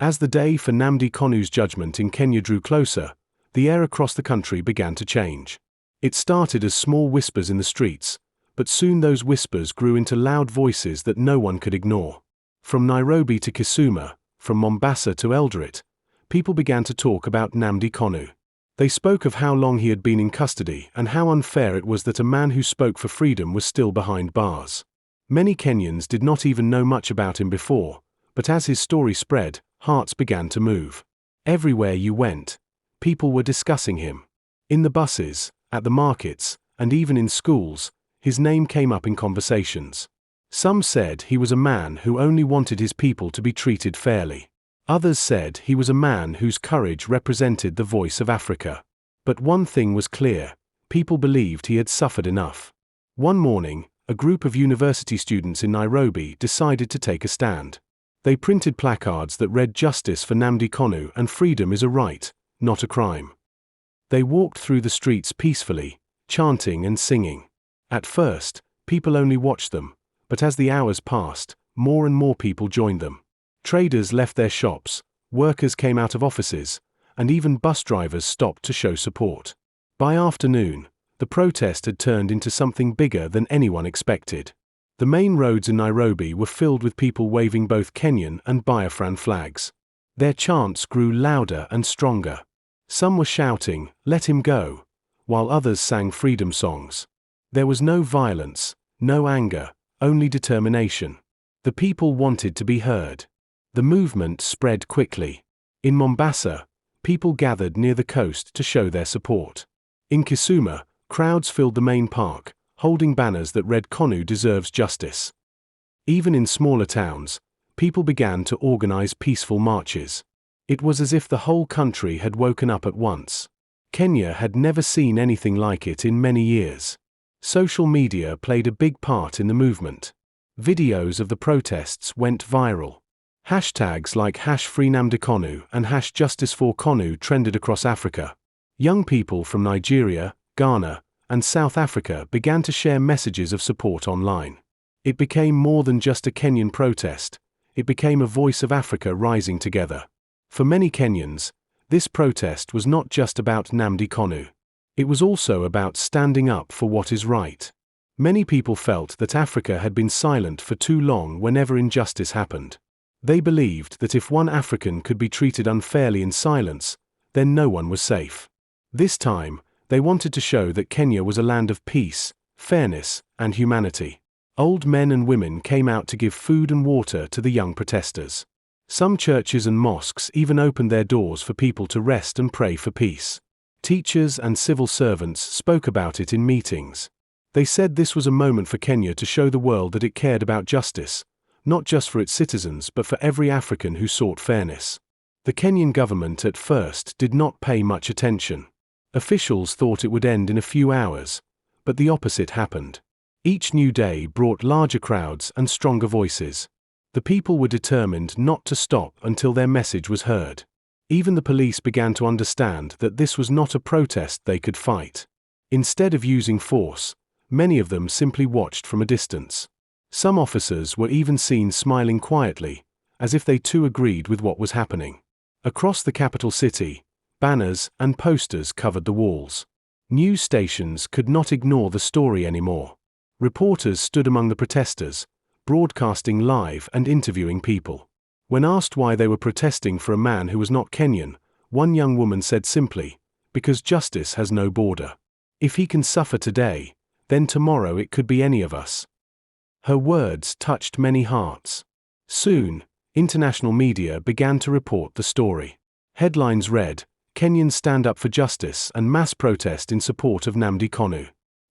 As the day for Nnamdi Kanu's judgment in Kenya drew closer, the air across the country began to change. It started as small whispers in the streets, but soon those whispers grew into loud voices that no one could ignore. From Nairobi to Kisumu, from Mombasa to Eldoret, people began to talk about Nnamdi Kanu. They spoke of how long he had been in custody and how unfair it was that a man who spoke for freedom was still behind bars. Many Kenyans did not even know much about him before, but as his story spread, hearts began to move. Everywhere you went, people were discussing him. In the buses, at the markets, and even in schools, his name came up in conversations. Some said he was a man who only wanted his people to be treated fairly. Others said he was a man whose courage represented the voice of Africa. But one thing was clear: people believed he had suffered enough. One morning, a group of university students in Nairobi decided to take a stand. They printed placards that read "Justice for Nnamdi Kanu and freedom is a right, not a crime." They walked through the streets peacefully, chanting and singing. At first, people only watched them, but as the hours passed, more and more people joined them. Traders left their shops, workers came out of offices, and even bus drivers stopped to show support. By afternoon, the protest had turned into something bigger than anyone expected. The main roads in Nairobi were filled with people waving both Kenyan and Biafran flags. Their chants grew louder and stronger. Some were shouting, "Let him go," while others sang freedom songs. There was no violence, no anger, only determination. The people wanted to be heard. The movement spread quickly. In Mombasa, people gathered near the coast to show their support. In Kisumu, crowds filled the main park, holding banners that read "Kanu deserves justice." Even in smaller towns, people began to organize peaceful marches. It was as if the whole country had woken up at once. Kenya had never seen anything like it in many years. Social media played a big part in the movement. Videos of the protests went viral. Hashtags like #freennamdikanu and #justiceforkanu trended across Africa. Young people from Nigeria, Ghana, and South Africa began to share messages of support online. It became more than just a Kenyan protest, it became a voice of Africa rising together. For many Kenyans, this protest was not just about Nnamdi Kanu. It was also about standing up for what is right. Many people felt that Africa had been silent for too long whenever injustice happened. They believed that if one African could be treated unfairly in silence, then no one was safe. This time, they wanted to show that Kenya was a land of peace, fairness, and humanity. Old men and women came out to give food and water to the young protesters. Some churches and mosques even opened their doors for people to rest and pray for peace. Teachers and civil servants spoke about it in meetings. They said this was a moment for Kenya to show the world that it cared about justice, not just for its citizens but for every African who sought fairness. The Kenyan government at first did not pay much attention. Officials thought it would end in a few hours, but the opposite happened. Each new day brought larger crowds and stronger voices. The people were determined not to stop until their message was heard. Even the police began to understand that this was not a protest they could fight. Instead of using force, many of them simply watched from a distance. Some officers were even seen smiling quietly, as if they too agreed with what was happening. Across the capital city, banners and posters covered the walls. News stations could not ignore the story anymore. Reporters stood among the protesters, broadcasting live and interviewing people. When asked why they were protesting for a man who was not Kenyan, one young woman said simply, "Because justice has no border. If he can suffer today, then tomorrow it could be any of us." Her words touched many hearts. Soon, international media began to report the story. Headlines read, "Kenyans stand up for justice and mass protest in support of Nnamdi Kanu."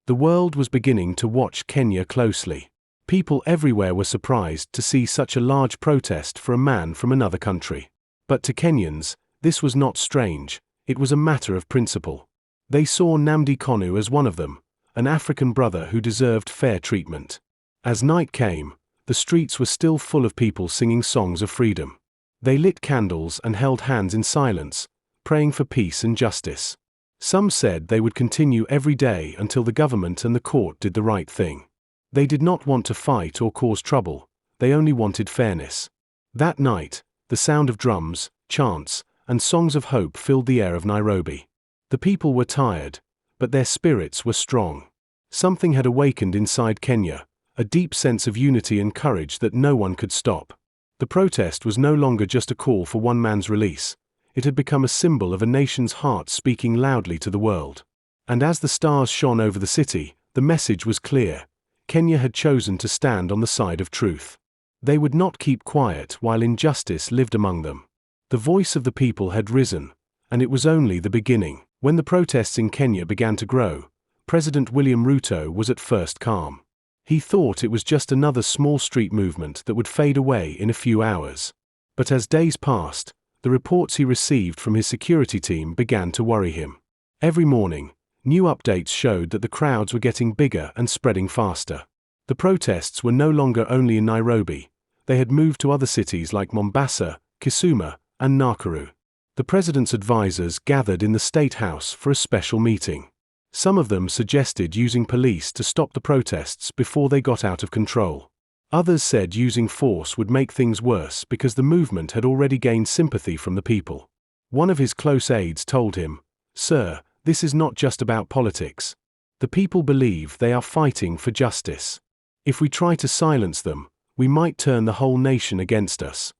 The world was beginning to watch Kenya closely. People everywhere were surprised to see such a large protest for a man from another country. But to Kenyans, this was not strange, it was a matter of principle. They saw Nnamdi Kanu as one of them, an African brother who deserved fair treatment. As night came, the streets were still full of people singing songs of freedom. They lit candles and held hands in silence, praying for peace and justice. Some said they would continue every day until the government and the court did the right thing. They did not want to fight or cause trouble, they only wanted fairness. That night, The sound of drums, chants, and songs of hope filled the air of Nairobi. The people were tired, but their spirits were strong. Something had awakened inside Kenya, a deep sense of unity and courage that no one could stop. The protest was no longer just a call for one man's release. It had become a symbol of a nation's heart speaking loudly to the world. And as the stars shone over the city, the message was clear. Kenya had chosen to stand on the side of truth. They would not keep quiet while injustice lived among them. The voice of the people had risen, and it was only the beginning. When the protests in Kenya began to grow, President William Ruto was at first calm. He thought it was just another small street movement that would fade away in a few hours. But as days passed, the reports he received from his security team began to worry him. Every morning, new updates showed that the crowds were getting bigger and spreading faster. The protests were no longer only in Nairobi. They had moved to other cities like Mombasa, Kisumu, and Nakuru. The president's advisors gathered in the State House for a special meeting. Some of them suggested using police to stop the protests before they got out of control. Others said using force would make things worse because the movement had already gained sympathy from the people. One of his close aides told him, "Sir, this is not just about politics. The people believe they are fighting for justice. If we try to silence them, we might turn the whole nation against us."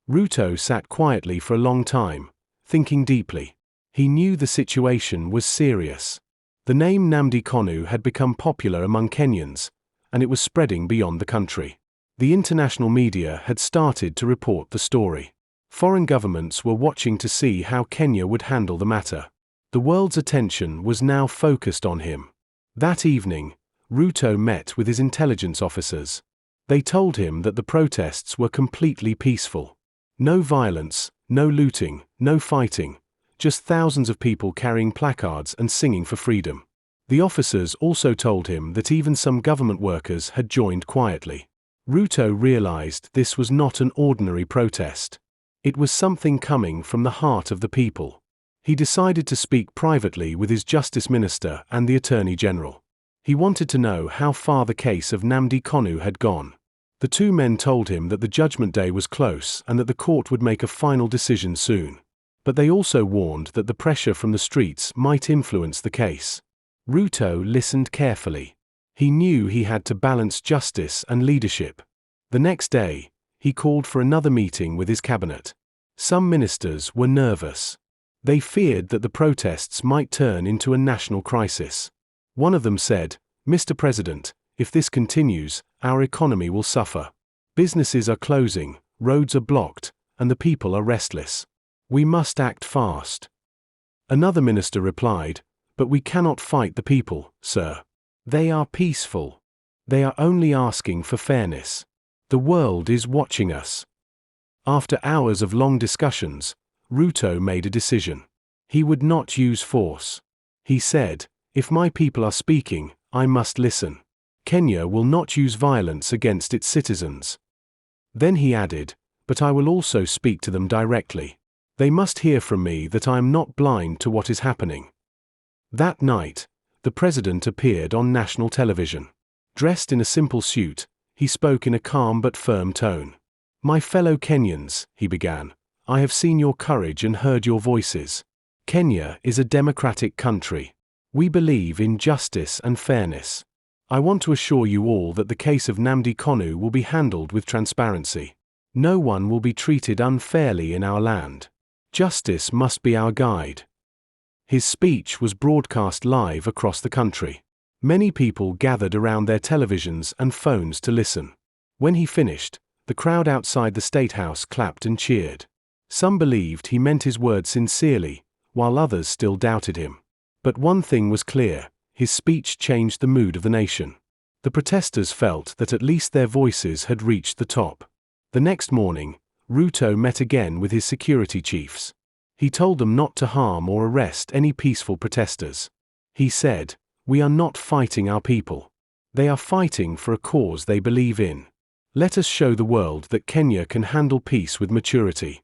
Ruto sat quietly for a long time, thinking deeply. He knew the situation was serious. The name Nnamdi Kanu had become popular among Kenyans, and it was spreading beyond the country. The international media had started to report the story. Foreign governments were watching to see how Kenya would handle the matter. The world's attention was now focused on him. That evening, Ruto met with his intelligence officers. They told him that the protests were completely peaceful. No violence, no looting, no fighting, just thousands of people carrying placards and singing for freedom. The officers also told him that even some government workers had joined quietly. Ruto realized this was not an ordinary protest. It was something coming from the heart of the people. He decided to speak privately with his justice minister and the attorney general. He wanted to know how far the case of Nnamdi Kanu had gone. The two men told him that the judgment day was close and that the court would make a final decision soon. But they also warned that the pressure from the streets might influence the case. Ruto listened carefully. He knew he had to balance justice and leadership. The next day, he called for another meeting with his cabinet. Some ministers were nervous. They feared that the protests might turn into a national crisis. One of them said, "Mr. President, if this continues, our economy will suffer. Businesses are closing, roads are blocked, and the people are restless. We must act fast." Another minister replied, "But we cannot fight the people, sir. They are peaceful. They are only asking for fairness. The world is watching us." After hours of long discussions, Ruto made a decision. He would not use force. He said, "If my people are speaking, I must listen. Kenya will not use violence against its citizens." Then he added, "But I will also speak to them directly. They must hear from me that I am not blind to what is happening." That night, the president appeared on national television. Dressed in a simple suit, he spoke in a calm but firm tone. "My fellow Kenyans," he began, "I have seen your courage and heard your voices. Kenya is a democratic country. We believe in justice and fairness. I want to assure you all that the case of Nnamdi Kanu will be handled with transparency. No one will be treated unfairly in our land. Justice must be our guide." His speech was broadcast live across the country. Many people gathered around their televisions and phones to listen. When he finished, the crowd outside the State House clapped and cheered. Some believed he meant his words sincerely, while others still doubted him. But one thing was clear: his speech changed the mood of the nation. The protesters felt that at least their voices had reached the top. The next morning, Ruto met again with his security chiefs. He told them not to harm or arrest any peaceful protesters. He said, "We are not fighting our people. They are fighting for a cause they believe in. Let us show the world that Kenya can handle peace with maturity."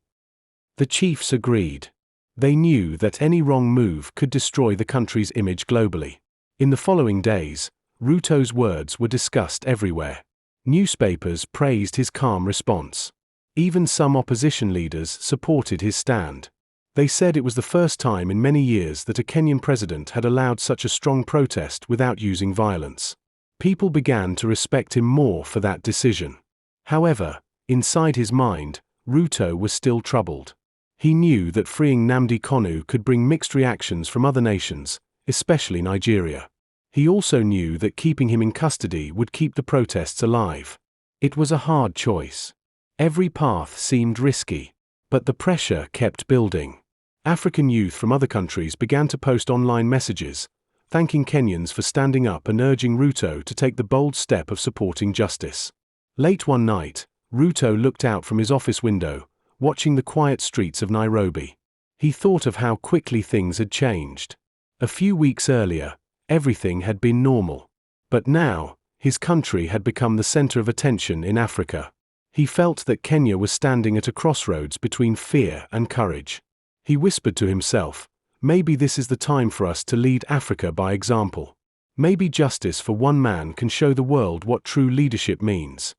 The chiefs agreed. They knew that any wrong move could destroy the country's image globally. In the following days, Ruto's words were discussed everywhere. Newspapers praised his calm response. Even some opposition leaders supported his stand. They said it was the first time in many years that a Kenyan president had allowed such a strong protest without using violence. People began to respect him more for that decision. However, inside his mind, Ruto was still troubled. He knew that freeing Nnamdi Kanu could bring mixed reactions from other nations, especially Nigeria. He also knew that keeping him in custody would keep the protests alive. It was a hard choice. Every path seemed risky, but the pressure kept building. African youth from other countries began to post online messages, thanking Kenyans for standing up and urging Ruto to take the bold step of supporting justice. Late one night, Ruto looked out from his office window, watching the quiet streets of Nairobi. He thought of how quickly things had changed. A few weeks earlier, everything had been normal. But now, his country had become the center of attention in Africa. He felt that Kenya was standing at a crossroads between fear and courage. He whispered to himself, maybe this is the time for us to lead Africa by example. Maybe justice for one man can show the world what true leadership means.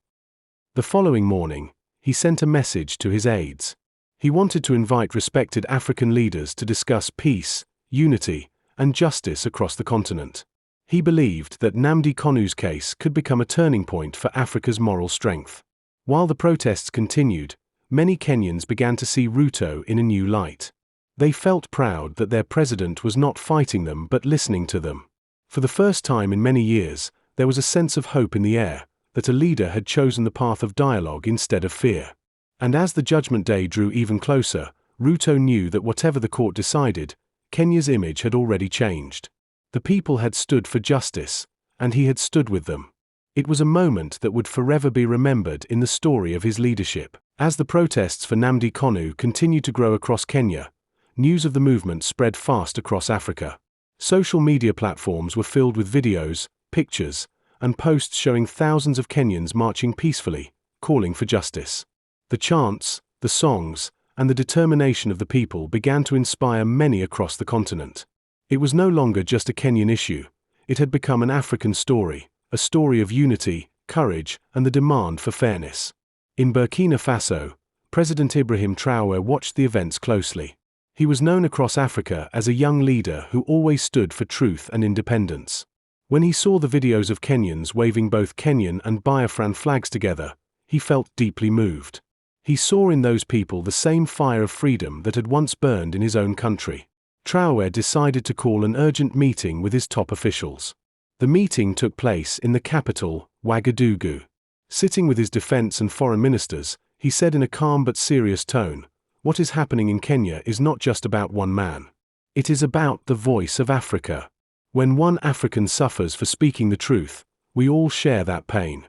The following morning, he sent a message to his aides. He wanted to invite respected African leaders to discuss peace, unity, and justice across the continent. He believed that Nnamdi Kanu's case could become a turning point for Africa's moral strength. While the protests continued, many Kenyans began to see Ruto in a new light. They felt proud that their president was not fighting them but listening to them. For the first time in many years, there was a sense of hope in the air, that a leader had chosen the path of dialogue instead of fear. And as the judgment day drew even closer, Ruto knew that whatever the court decided, Kenya's image had already changed. The people had stood for justice, and he had stood with them. It was a moment that would forever be remembered in the story of his leadership. As the protests for Nnamdi Kanu continued to grow across Kenya, news of the movement spread fast across Africa. Social media platforms were filled with videos, pictures, and posts showing thousands of Kenyans marching peacefully, calling for justice. The chants, the songs, and the determination of the people began to inspire many across the continent. It was no longer just a Kenyan issue. It had become an African story, a story of unity, courage, and the demand for fairness. In Burkina Faso, President Ibrahimtraore watched the events closely. He was known across Africa as a young leader who always stood for truth and independence. When he saw the videos of Kenyans waving both Kenyan and Biafran flags together, he felt deeply moved. He saw in those people the same fire of freedom that had once burned in his own country. Traoré decided to call an urgent meeting with his top officials. The meeting took place in the capital, Ouagadougou. Sitting with his defense and foreign ministers, he said in a calm but serious tone, "What is happening in Kenya is not just about one man. It is about the voice of Africa. When one African suffers for speaking the truth, we all share that pain."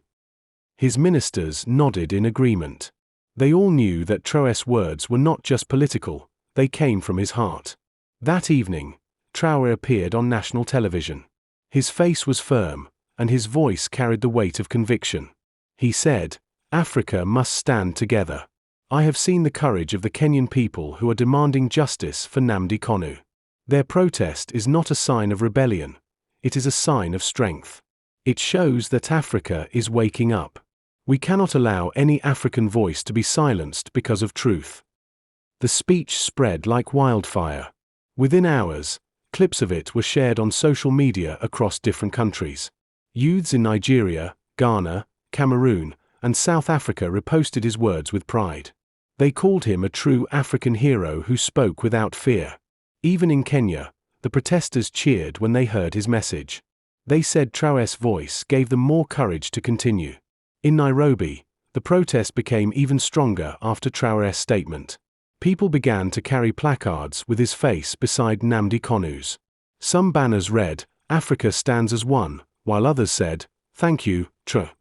His ministers nodded in agreement. They all knew that Traoré's words were not just political, they came from his heart. That evening, Traoré appeared on national television. His face was firm, and his voice carried the weight of conviction. He said, "Africa must stand together. I have seen the courage of the Kenyan people who are demanding justice for Nnamdi Kanu. Their protest is not a sign of rebellion, it is a sign of strength. It shows that Africa is waking up. We cannot allow any African voice to be silenced because of truth." The speech spread like wildfire. Within hours, clips of it were shared on social media across different countries. Youths in Nigeria, Ghana, Cameroon, and South Africa reposted his words with pride. They called him a true African hero who spoke without fear. Even in Kenya, the protesters cheered when they heard his message. They said Traoré's voice gave them more courage to continue. In Nairobi, the protest became even stronger after Traoré's statement. People began to carry placards with his face beside Nnamdi Kanu's. Some banners read, "Africa stands as one," while others said, "Thank you, Tra."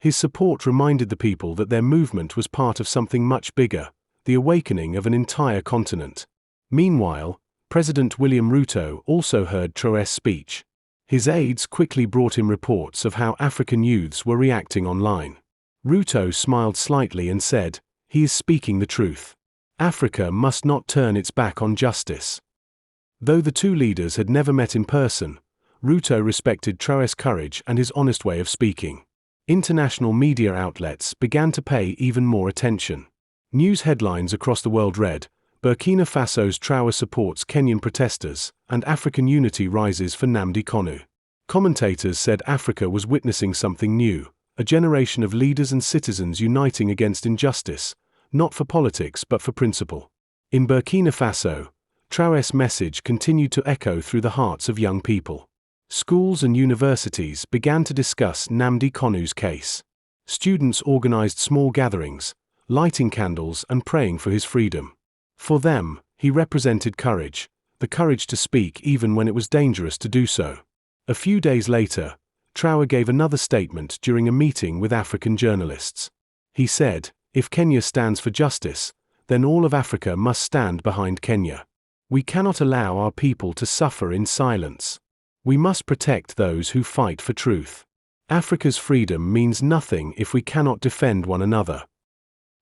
His support reminded the people that their movement was part of something much bigger, the awakening of an entire continent. Meanwhile, President William Ruto also heard Traoré's speech. His aides quickly brought him reports of how African youths were reacting online. Ruto smiled slightly and said, "He is speaking the truth. Africa must not turn its back on justice." Though the two leaders had never met in person, Ruto respected Traoré's courage and his honest way of speaking. International media outlets began to pay even more attention. News headlines across the world read, Burkina Faso's Traoré supports Kenyan protesters, and African unity rises for Nnamdi Kanu. Commentators said Africa was witnessing something new, a generation of leaders and citizens uniting against injustice, not for politics but for principle. In Burkina Faso, Traoré's message continued to echo through the hearts of young people. Schools and universities began to discuss Nnamdi Kanu's case. Students organized small gatherings, lighting candles and praying for his freedom. For them, he represented courage, the courage to speak even when it was dangerous to do so. A few days later, Traoré gave another statement during a meeting with African journalists. He said, "If Kenya stands for justice, then all of Africa must stand behind Kenya. We cannot allow our people to suffer in silence. We must protect those who fight for truth. Africa's freedom means nothing if we cannot defend one another."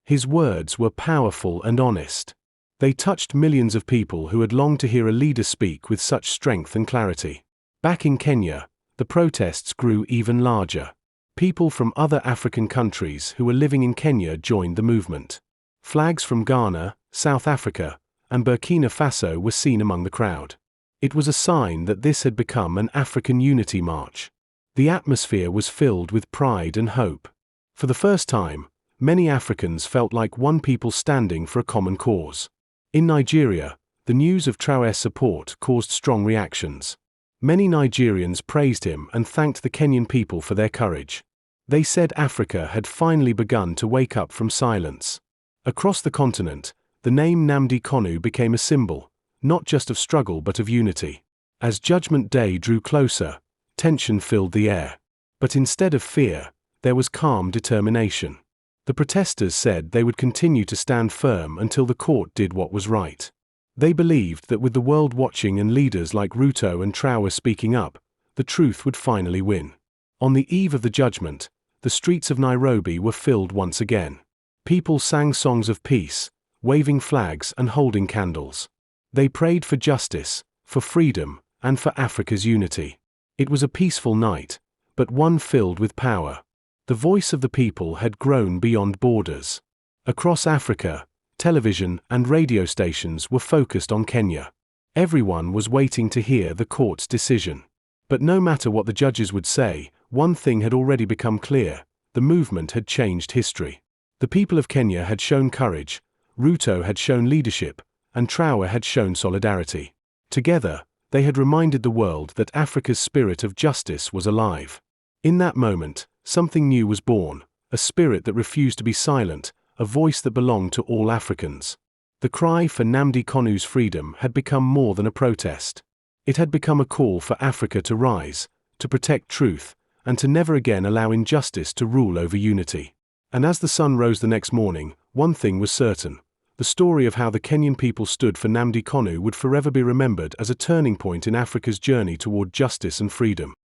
His words were powerful and honest. They touched millions of people who had longed to hear a leader speak with such strength and clarity. Back in Kenya, the protests grew even larger. People from other African countries who were living in Kenya joined the movement. Flags from Ghana, South Africa, and Burkina Faso were seen among the crowd. It was a sign that this had become an African unity march. The atmosphere was filled with pride and hope. For the first time, many Africans felt like one people standing for a common cause. In Nigeria, the news of Traoré's support caused strong reactions. Many Nigerians praised him and thanked the Kenyan people for their courage. They said Africa had finally begun to wake up from silence. Across the continent, the name Nnamdi Kanu became a symbol, not just of struggle but of unity. As Judgment Day drew closer, tension filled the air. But instead of fear, there was calm determination. The protesters said they would continue to stand firm until the court did what was right. They believed that with the world watching and leaders like Ruto and Traoré speaking up, the truth would finally win. On the eve of the judgment, the streets of Nairobi were filled once again. People sang songs of peace, waving flags and holding candles. They prayed for justice, for freedom, and for Africa's unity. It was a peaceful night, but one filled with power. The voice of the people had grown beyond borders. Across Africa, television and radio stations were focused on Kenya. Everyone was waiting to hear the court's decision. But no matter what the judges would say, one thing had already become clear: the movement had changed history. The people of Kenya had shown courage, Ruto had shown leadership, and Traoré had shown solidarity. Together, they had reminded the world that Africa's spirit of justice was alive. In that moment, something new was born, a spirit that refused to be silent, a voice that belonged to all Africans. The cry for Nnamdi Kanu's freedom had become more than a protest. It had become a call for Africa to rise, to protect truth, and to never again allow injustice to rule over unity. And as the sun rose the next morning, one thing was certain: the story of how the Kenyan people stood for Nnamdi Kanu would forever be remembered as a turning point in Africa's journey toward justice and freedom.